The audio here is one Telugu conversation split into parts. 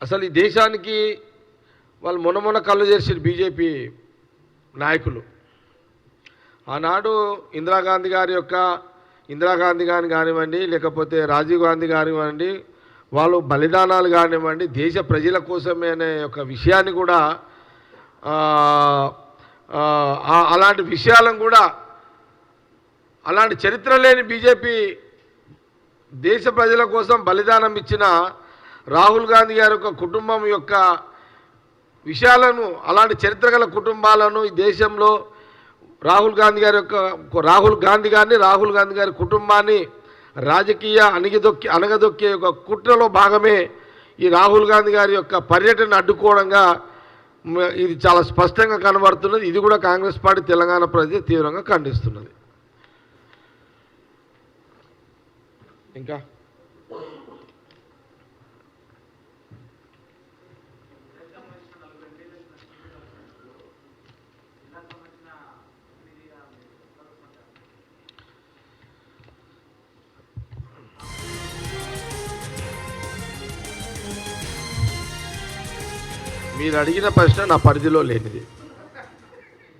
అసలు ఈ దేశానికి వాళ్ళు మొన్న కళ్ళు చేసిన బీజేపీ నాయకులు ఆనాడు ఇందిరాగాంధీ గారిని కానివ్వండి, లేకపోతే రాజీవ్ గాంధీ కానివ్వండి, వాళ్ళు బలిదానాలు కానివ్వండి, దేశ ప్రజల కోసమే అనే ఒక విషయాన్ని కూడా అలాంటి విషయాలను కూడా అలాంటి చరిత్ర లేని బీజేపీ దేశ ప్రజల కోసం బలిదానం ఇచ్చిన రాహుల్ గాంధీ గారి యొక్క కుటుంబం యొక్క విషయాలను, అలాంటి చరిత్ర గల కుటుంబాలను ఈ దేశంలో రాహుల్ గాంధీ గారి కుటుంబాన్ని రాజకీయ అణగదొక్కే ఒక కుట్రలో భాగమే ఈ రాహుల్ గాంధీ గారి యొక్క పర్యటన అడ్డుకోవడంగా ఇది చాలా స్పష్టంగా కనబడుతున్నది. ఇది కూడా కాంగ్రెస్ పార్టీ తెలంగాణ ప్రజలు తీవ్రంగా ఖండిస్తున్నది. ఇంకా మీరు అడిగిన ప్రశ్న నా పరిధిలో లేనిది.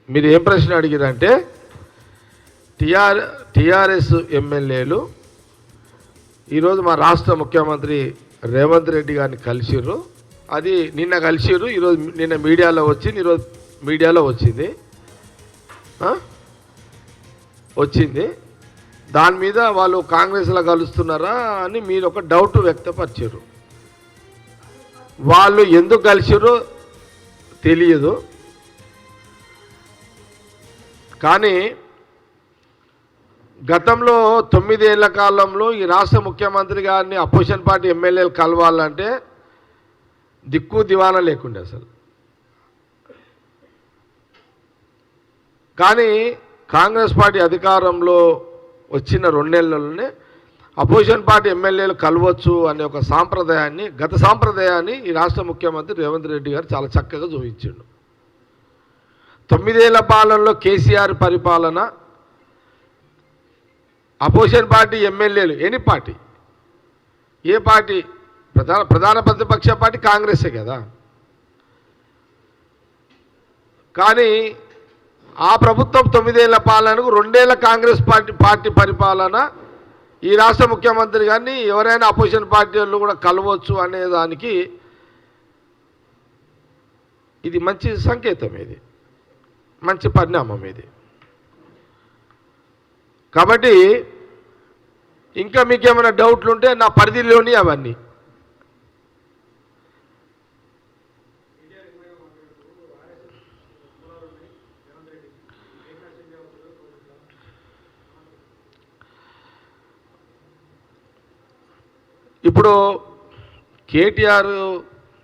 మీరు ఏం ప్రశ్న అడిగిరంటే టీఆర్ఎస్ ఎమ్మెల్యేలు ఈరోజు మా రాష్ట్ర ముఖ్యమంత్రి రేవంత్ రెడ్డి గారిని కలిసిర్రు. అది నిన్న కలిసిర్రు, నిన్న మీడియాలో వచ్చింది, ఈరోజు మీడియాలో వచ్చింది. దాని మీద వాళ్ళు కాంగ్రెస్లో కలుస్తున్నారా అని మీరు ఒక డౌట్ వ్యక్తపరిచారు. వాళ్ళు ఎందుకు కలిసిర్రో తెలియదు, కానీ గతంలో 9 ఏళ్ల కాలంలో ఈ రాష్ట్ర ముఖ్యమంత్రి గారిని అపోజిషన్ పార్టీ ఎమ్మెల్యేలు కలవాలంటే దిక్కు దివానా లేకుండే అసలు. కానీ కాంగ్రెస్ పార్టీ అధికారంలో వచ్చిన 2 నెలల్లోనే అపోజిషన్ పార్టీ ఎమ్మెల్యేలు కలవచ్చు అనే ఒక గత సాంప్రదాయాన్ని ఈ రాష్ట్ర ముఖ్యమంత్రి రేవంత్ రెడ్డి గారు చాలా చక్కగా చూపించాడు. 9 ఏళ్ల పాలనలో కేసీఆర్ పరిపాలన, అపోజిషన్ పార్టీ ఎమ్మెల్యేలు ఎనీ పార్టీ, ఏ పార్టీ ప్రధాన ప్రతిపక్ష పార్టీ కాంగ్రెసే కదా. కానీ ఆ ప్రభుత్వం 9 ఏళ్ల పాలనకు 2 ఏళ్ల కాంగ్రెస్ పార్టీ పరిపాలన ఈ రాష్ట్ర ముఖ్యమంత్రి గారిని ఎవరైనా అపోజిషన్ పార్టీ వాళ్ళు కూడా కలవచ్చు అనే దానికి ఇది మంచి సంకేతం, ఇది మంచి పరిణామం ఇది. కాబట్టి ఇంకా మీకేమైనా డౌట్లు ఉంటే నా పరిధిలోని అవన్నీ. ఇప్పుడు కేటీఆర్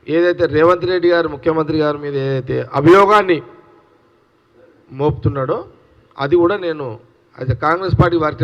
ఏదైతే రేవంత్ రెడ్డి గారు ముఖ్యమంత్రి గారి మీద ఏదైతే అభియోగాన్ని మోపుతున్నాడో అది కూడా నేను కాంగ్రెస్ పార్టీ వారికి